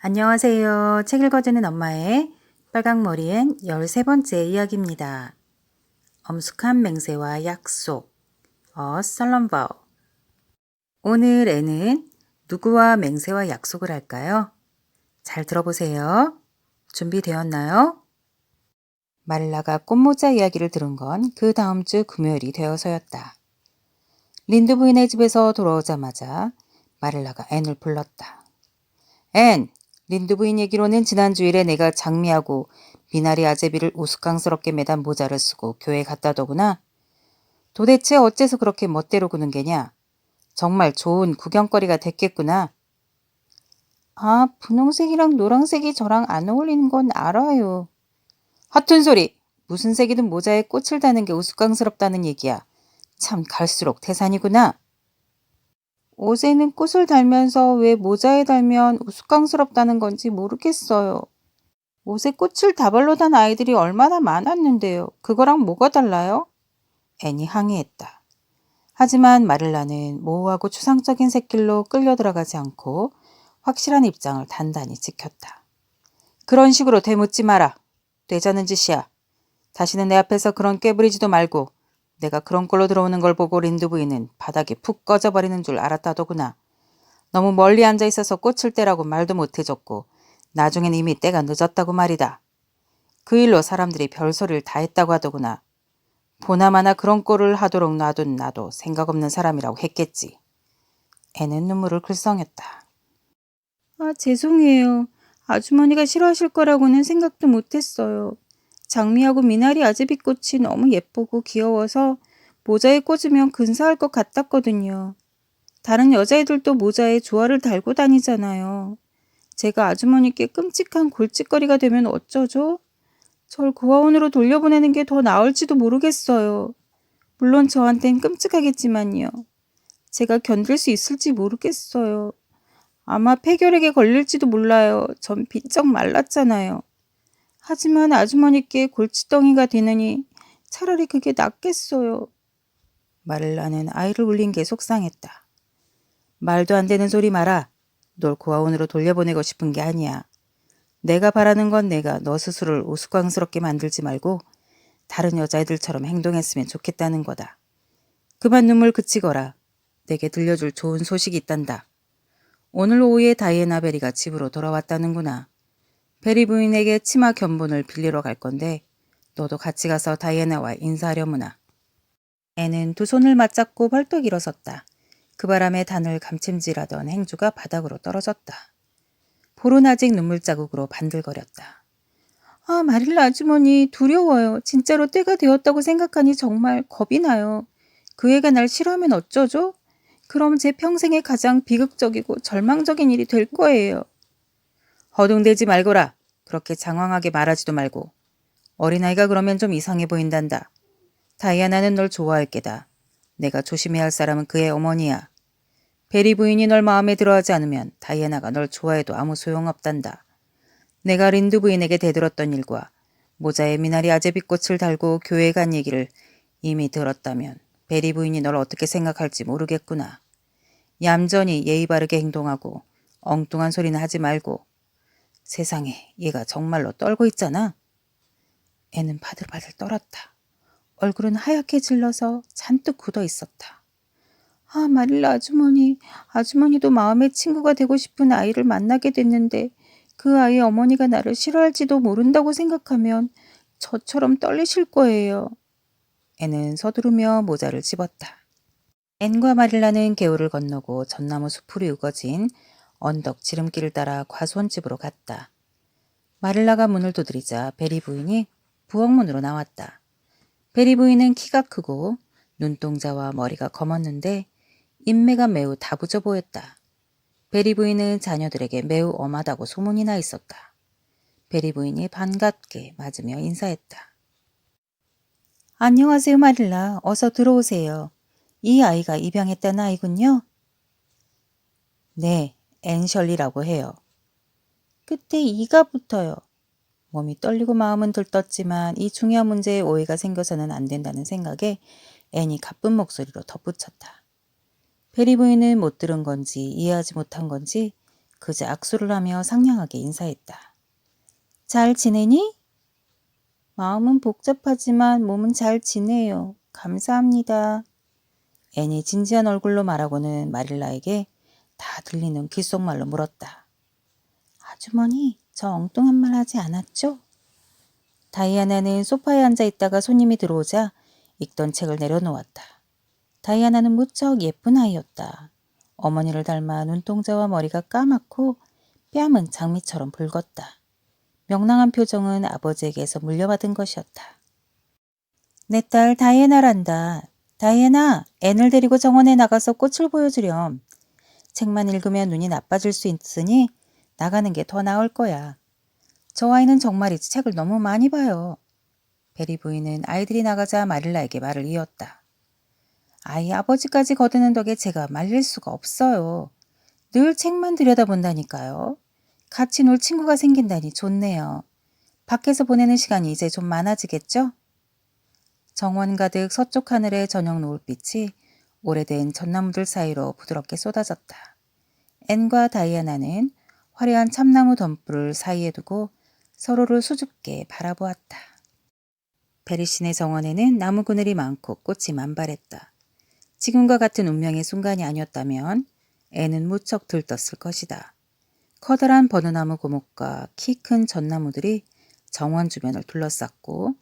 안녕하세요. 책 읽어주는 엄마의 빨강머리엔 13번째 이야기입니다. 엄숙한 맹세와 약속, solemn vow. 오늘 애는 누구와 맹세와 약속을 할까요? 잘 들어보세요. 준비되었나요? 마릴라가 꽃모자 이야기를 들은 건 그 다음 주 금요일이 되어서였다. 린드 부인의 집에서 돌아오자마자 마릴라가 앤을 불렀다. 앤! 린드 부인 얘기로는 지난 주일에 내가 장미하고 미나리 아제비를 우스꽝스럽게 매단 모자를 쓰고 교회에 갔다 더구나. 도대체 어째서 그렇게 멋대로 구는 게냐? 정말 좋은 구경거리가 됐겠구나. 아, 분홍색이랑 노란색이 저랑 안 어울리는 건 알아요. 허튼 소리! 무슨 색이든 모자에 꽃을 다는 게 우스꽝스럽다는 얘기야. 참 갈수록 태산이구나. 옷에는 꽃을 달면서 왜 모자에 달면 우스꽝스럽다는 건지 모르겠어요. 옷에 꽃을 다발로 단 아이들이 얼마나 많았는데요. 그거랑 뭐가 달라요? 앤이 항의했다. 하지만 마릴라는 모호하고 추상적인 샛길로 끌려 들어가지 않고 확실한 입장을 단단히 지켰다. 그런 식으로 되묻지 마라. 되자는 짓이야. 다시는 내 앞에서 그런 꾀부리지도 말고 내가 그런 꼴로 들어오는 걸 보고 린드 부인은 바닥이 푹 꺼져버리는 줄 알았다더구나. 너무 멀리 앉아 있어서 꽃을 떼라고 말도 못해줬고 나중엔 이미 때가 늦었다고 말이다. 그 일로 사람들이 별소리를 다 했다고 하더구나. 보나마나 그런 꼴을 하도록 놔둔 나도 생각 없는 사람이라고 했겠지. 애는 눈물을 글썽였다. 아, 죄송해요. 아주머니가 싫어하실 거라고는 생각도 못했어요. 장미하고 미나리 아제비꽃이 너무 예쁘고 귀여워서 모자에 꽂으면 근사할 것 같았거든요. 다른 여자애들도 모자에 조화를 달고 다니잖아요. 제가 아주머니께 끔찍한 골칫거리가 되면 어쩌죠? 절 고아원으로 돌려보내는 게 더 나을지도 모르겠어요. 물론 저한텐 끔찍하겠지만요. 제가 견딜 수 있을지 모르겠어요. 아마 폐결핵에 걸릴지도 몰라요. 전 비쩍 말랐잖아요. 하지만 아주머니께 골칫덩이가 되느니 차라리 그게 낫겠어요. 마릴라는 아이를 울린 게 속상했다. 말도 안 되는 소리 마라. 널 고아원으로 돌려보내고 싶은 게 아니야. 내가 바라는 건 내가 너 스스로를 우스꽝스럽게 만들지 말고 다른 여자애들처럼 행동했으면 좋겠다는 거다. 그만 눈물 그치거라. 내게 들려줄 좋은 소식이 있단다. 오늘 오후에 다이애나 베리가 집으로 돌아왔다는구나. 베리 부인에게 치마 견본을 빌리러 갈 건데 너도 같이 가서 다이애나와 인사하려무나. 애는 두 손을 맞잡고 벌떡 일어섰다. 그 바람에 단을 감침질하던 행주가 바닥으로 떨어졌다. 볼은 아직 눈물자국으로 반들거렸다. 아, 마릴라 아주머니 두려워요. 진짜로 때가 되었다고 생각하니 정말 겁이 나요. 그 애가 날 싫어하면 어쩌죠? 그럼 제 평생에 가장 비극적이고 절망적인 일이 될 거예요. 허둥대지 말거라. 그렇게 장황하게 말하지도 말고. 어린아이가 그러면 좀 이상해 보인단다. 다이아나는 널 좋아할 게다. 내가 조심해야 할 사람은 그의 어머니야. 베리 부인이 널 마음에 들어하지 않으면 다이애나가 널 좋아해도 아무 소용없단다. 내가 린드 부인에게 대들었던 일과 모자에 미나리 아제비꽃을 달고 교회에 간 얘기를 이미 들었다면 베리 부인이 널 어떻게 생각할지 모르겠구나. 얌전히 예의 바르게 행동하고 엉뚱한 소리는 하지 말고. 세상에, 얘가 정말로 떨고 있잖아. 애는 바들바들 떨었다. 얼굴은 하얗게 질러서 잔뜩 굳어 있었다. 아, 마릴라 아주머니, 아주머니도 마음의 친구가 되고 싶은 아이를 만나게 됐는데 그 아이의 어머니가 나를 싫어할지도 모른다고 생각하면 저처럼 떨리실 거예요. 애는 서두르며 모자를 집었다. 앤과 마릴라는 개울을 건너고 전나무 수풀이 우거진 언덕 지름길을 따라 과수원집으로 갔다. 마릴라가 문을 두드리자 베리 부인이 부엌문으로 나왔다. 베리 부인은 키가 크고 눈동자와 머리가 검었는데 인매가 매우 다부져 보였다. 베리 부인은 자녀들에게 매우 엄하다고 소문이 나 있었다. 베리 부인이 반갑게 맞으며 인사했다. 안녕하세요, 마릴라. 어서 들어오세요. 이 아이가 입양했다는 아이군요. 네, 앤셜리라고 해요. 끝에 이가 붙어요. 몸이 떨리고 마음은 들떴지만 이 중요한 문제에 오해가 생겨서는 안 된다는 생각에 앤이 가쁜 목소리로 덧붙였다. 베리 부인은 못 들은 건지 이해하지 못한 건지 그제 악수를 하며 상냥하게 인사했다. 잘 지내니? 마음은 복잡하지만 몸은 잘 지내요. 감사합니다. 앤이 진지한 얼굴로 말하고는 마릴라에게 다 들리는 귓속말로 물었다. 아주머니, 저 엉뚱한 말 하지 않았죠? 다이아나는 소파에 앉아 있다가 손님이 들어오자 읽던 책을 내려놓았다. 다이아나는 무척 예쁜 아이였다. 어머니를 닮아 눈동자와 머리가 까맣고 뺨은 장미처럼 붉었다. 명랑한 표정은 아버지에게서 물려받은 것이었다. 내 딸 다이애나란다. 다이애나, 앤을 데리고 정원에 나가서 꽃을 보여주렴. 책만 읽으면 눈이 나빠질 수 있으니 나가는 게 더 나을 거야. 저 아이는 정말이지 책을 너무 많이 봐요. 베리 부인은 아이들이 나가자 마릴라에게 말을 이었다. 아이 아버지까지 거드는 덕에 제가 말릴 수가 없어요. 늘 책만 들여다본다니까요. 같이 놀 친구가 생긴다니 좋네요. 밖에서 보내는 시간이 이제 좀 많아지겠죠? 정원 가득 서쪽 하늘의 저녁 노을빛이 오래된 전나무들 사이로 부드럽게 쏟아졌다. 앤과 다이아나는 화려한 참나무 덤불을 사이에 두고 서로를 수줍게 바라보았다. 베리신의 정원에는 나무 그늘이 많고 꽃이 만발했다. 지금과 같은 운명의 순간이 아니었다면 앤은 무척 들떴을 것이다. 커다란 버느나무 고목과 키 큰 전나무들이 정원 주변을 둘러쌌고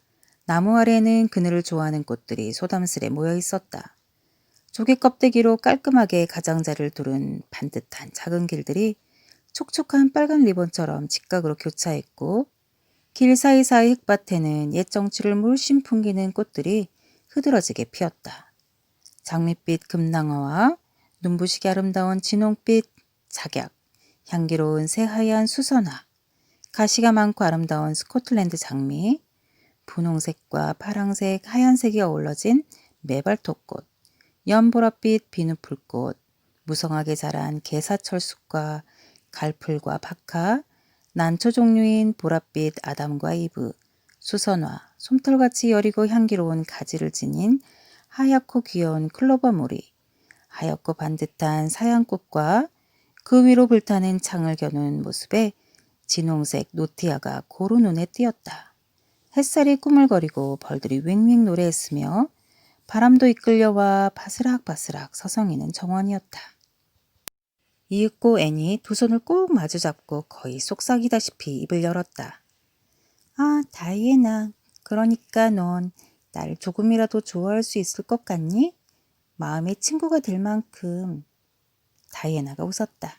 나무 아래에는 그늘을 좋아하는 꽃들이 소담스레 모여 있었다. 조개 껍데기로 깔끔하게 가장자리를 두른 반듯한 작은 길들이 촉촉한 빨간 리본처럼 직각으로 교차했고 길 사이사이 흙밭에는 옛 정취를 물씬 풍기는 꽃들이 흐드러지게 피었다. 장밋빛 금낭어와 눈부시게 아름다운 진홍빛 작약, 향기로운 새하얀 수선화, 가시가 많고 아름다운 스코틀랜드 장미, 분홍색과 파랑색, 하얀색이 어우러진 메발톱꽃, 연보랏빛 비누풀꽃, 무성하게 자란 개사철쑥과 갈풀과 박하, 난초 종류인 보랏빛 아담과 이브, 수선화, 솜털같이 여리고 향기로운 가지를 지닌 하얗고 귀여운 클로버모리, 하얗고 반듯한 사양꽃과 그 위로 불타는 창을 겨눈 모습에 진홍색 노티아가 고루 눈에 띄었다. 햇살이 꾸물거리고 벌들이 윙윙 노래했으며 바람도 이끌려와 바스락바스락 서성이는 정원이었다. 이윽고 앤이 두 손을 꼭 마주잡고 거의 속삭이다시피 입을 열었다. 아, 다이애나, 그러니까 넌 날 조금이라도 좋아할 수 있을 것 같니? 마음의 친구가 될 만큼. 다이애나가 웃었다.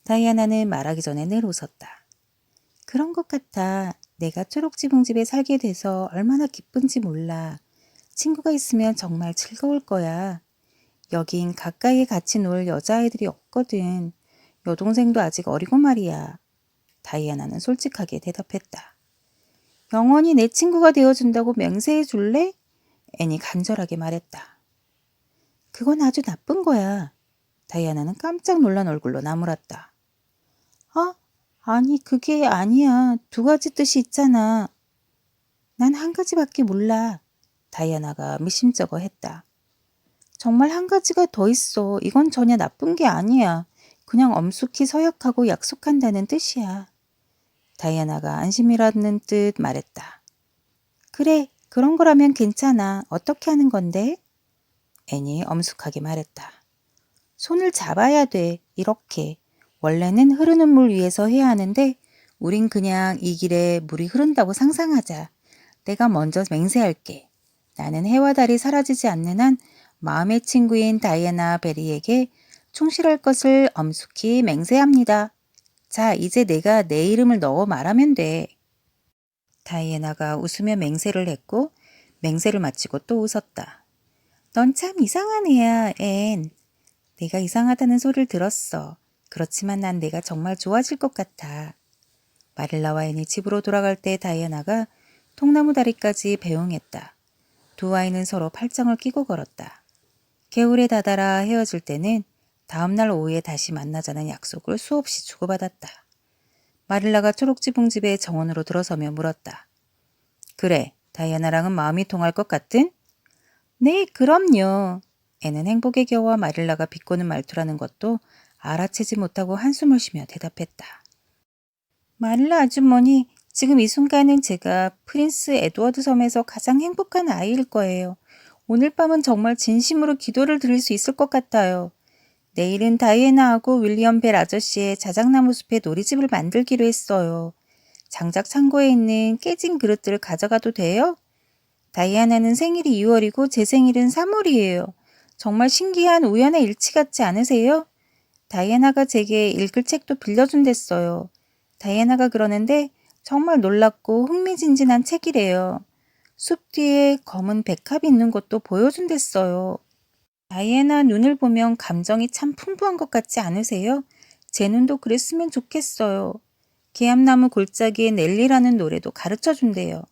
다이애나는 말하기 전에 늘 웃었다. 그런 것 같아. 내가 초록지붕집에 살게 돼서 얼마나 기쁜지 몰라. 친구가 있으면 정말 즐거울 거야. 여긴 가까이에 같이 놀 여자아이들이 없거든. 여동생도 아직 어리고 말이야. 다이아나는 솔직하게 대답했다. 영원히 내 친구가 되어준다고 맹세해 줄래? 앤이 간절하게 말했다. 그건 아주 나쁜 거야. 다이아나는 깜짝 놀란 얼굴로 나무랐다. 아니 그게 아니야. 두 가지 뜻이 있잖아. 난 한 가지밖에 몰라. 다이아나가 미심쩍어 했다. 정말 한 가지가 더 있어. 이건 전혀 나쁜 게 아니야. 그냥 엄숙히 서약하고 약속한다는 뜻이야. 다이아나가 안심이라는 뜻 말했다. 그래, 그런 거라면 괜찮아. 어떻게 하는 건데? 앤이 엄숙하게 말했다. 손을 잡아야 돼. 이렇게. 원래는 흐르는 물 위에서 해야 하는데 우린 그냥 이 길에 물이 흐른다고 상상하자. 내가 먼저 맹세할게. 나는 해와 달이 사라지지 않는 한 마음의 친구인 다이애나 베리에게 충실할 것을 엄숙히 맹세합니다. 자, 이제 내가 내 이름을 넣어 말하면 돼. 다이애나가 웃으며 맹세를 했고 맹세를 마치고 또 웃었다. 넌 참 이상한 애야, 앤. 내가 이상하다는 소리를 들었어. 그렇지만 난 내가 정말 좋아질 것 같아. 마릴라와 앤이 집으로 돌아갈 때 다이애나가 통나무 다리까지 배웅했다. 두 아이는 서로 팔짱을 끼고 걸었다. 개울에 다다라 헤어질 때는 다음날 오후에 다시 만나자는 약속을 수없이 주고받았다. 마릴라가 초록지붕집의 정원으로 들어서며 물었다. 그래, 다이아나랑은 마음이 통할 것 같은? 네, 그럼요. 애는 행복에 겨워 마릴라가 비꼬는 말투라는 것도 알아채지 못하고 한숨을 쉬며 대답했다. 마릴라 아주머니, 지금 이 순간은 제가 프린스 에드워드 섬에서 가장 행복한 아이일 거예요. 오늘 밤은 정말 진심으로 기도를 드릴 수 있을 것 같아요. 내일은 다이애나하고 윌리엄 벨 아저씨의 자작나무 숲에 놀이집을 만들기로 했어요. 장작 창고에 있는 깨진 그릇들을 가져가도 돼요? 다이애나는 생일이 2월이고 제 생일은 3월이에요. 정말 신기한 우연의 일치 같지 않으세요? 다이애나가 제게 읽을 책도 빌려준댔어요. 다이애나가 그러는데 정말 놀랍고 흥미진진한 책이래요. 숲 뒤에 검은 백합이 있는 곳도 보여준댔어요. 다이애나 눈을 보면 감정이 참 풍부한 것 같지 않으세요? 제 눈도 그랬으면 좋겠어요. 계암나무 골짜기에 넬리라는 노래도 가르쳐 준대요.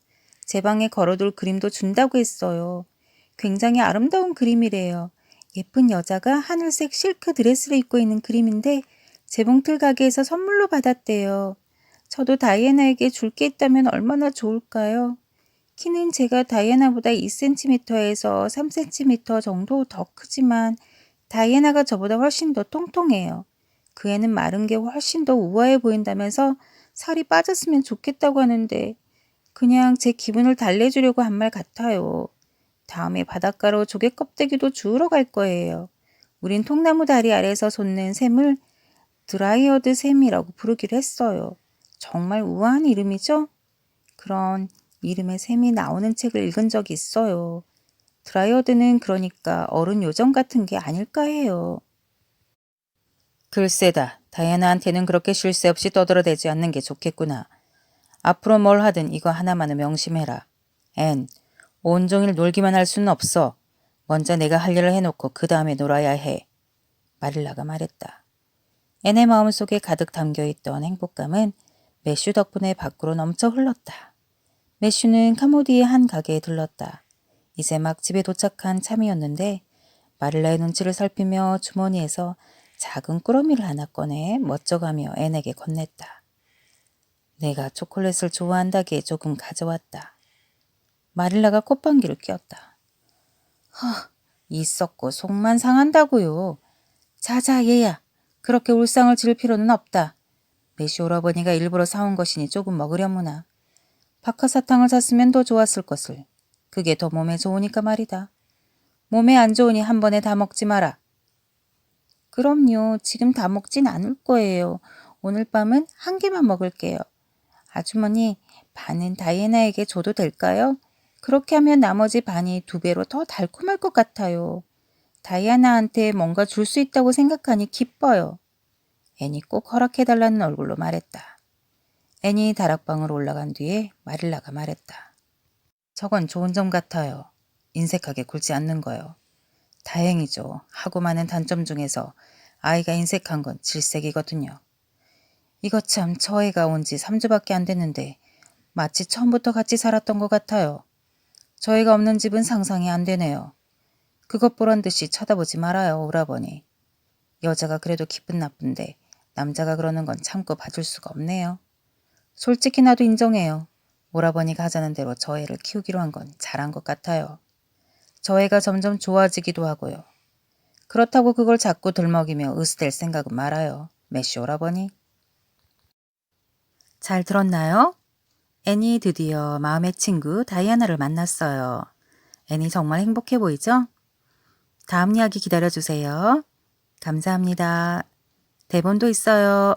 제 방에 걸어둘 그림도 준다고 했어요. 굉장히 아름다운 그림이래요. 예쁜 여자가 하늘색 실크 드레스를 입고 있는 그림인데 재봉틀 가게에서 선물로 받았대요. 저도 다이애나에게 줄 게 있다면 얼마나 좋을까요? 키는 제가 다이애나보다 2cm에서 3cm 정도 더 크지만 다이애나가 저보다 훨씬 더 통통해요. 그 애는 마른 게 훨씬 더 우아해 보인다면서 살이 빠졌으면 좋겠다고 하는데 그냥 제 기분을 달래주려고 한 말 같아요. 다음에 바닷가로 조개 껍데기도 주우러 갈 거예요. 우린 통나무 다리 아래서 솟는 샘을 드라이어드 샘이라고 부르기로 했어요. 정말 우아한 이름이죠? 그런 이름의 샘이 나오는 책을 읽은 적이 있어요. 드라이어드는 그러니까 어른 요정 같은 게 아닐까 해요. 글쎄다. 다이애나한테는 그렇게 쉴 새 없이 떠들어대지 않는 게 좋겠구나. 앞으로 뭘 하든 이거 하나만은 명심해라. 앤, 온종일 놀기만 할 수는 없어. 먼저 내가 할 일을 해놓고 그 다음에 놀아야 해. 마릴라가 말했다. 앤의 마음속에 가득 담겨있던 행복감은 매슈 덕분에 밖으로 넘쳐 흘렀다. 매슈는 카모디의 한 가게에 들렀다. 이제 막 집에 도착한 참이었는데 마릴라의 눈치를 살피며 주머니에서 작은 꾸러미를 하나 꺼내 멋져가며 앤에게 건넸다. 내가 초콜릿을 좋아한다기에 조금 가져왔다. 마릴라가 콧방귀를 뀌었다. 허, 있었고 속만 상한다고요. 자자 얘야, 그렇게 울상을 지를 필요는 없다. 메시 오라버니가 일부러 사온 것이니 조금 먹으려무나. 박하사탕을 샀으면 더 좋았을 것을. 그게 더 몸에 좋으니까 말이다. 몸에 안 좋으니 한 번에 다 먹지 마라. 그럼요. 지금 다 먹진 않을 거예요. 오늘 밤은 한 개만 먹을게요. 아주머니, 반은 다이애나에게 줘도 될까요? 그렇게 하면 나머지 반이 2배로 더 달콤할 것 같아요. 다이애나한테 뭔가 줄 수 있다고 생각하니 기뻐요. 앤이 꼭 허락해달라는 얼굴로 말했다. 앤이 다락방으로 올라간 뒤에 마릴라가 말했다. 저건 좋은 점 같아요. 인색하게 굴지 않는 거요. 다행이죠. 하고 많은 단점 중에서 아이가 인색한 건 질색이거든요. 이거 참 저 애가 온 지 3주밖에 안 됐는데 마치 처음부터 같이 살았던 것 같아요. 저 애가 없는 집은 상상이 안 되네요. 그것 보란 듯이 쳐다보지 말아요, 오라버니. 여자가 그래도 기분 나쁜데 남자가 그러는 건 참고 봐줄 수가 없네요. 솔직히 나도 인정해요. 오라버니가 하자는 대로 저 애를 키우기로 한 건 잘한 것 같아요. 저 애가 점점 좋아지기도 하고요. 그렇다고 그걸 자꾸 들먹이며 으스댈 생각은 말아요. 메시 오라버니. 잘 들었나요? 앤이 드디어 마음의 친구 다이애나를 만났어요. 앤이 정말 행복해 보이죠? 다음 이야기 기다려주세요. 감사합니다. 대본도 있어요.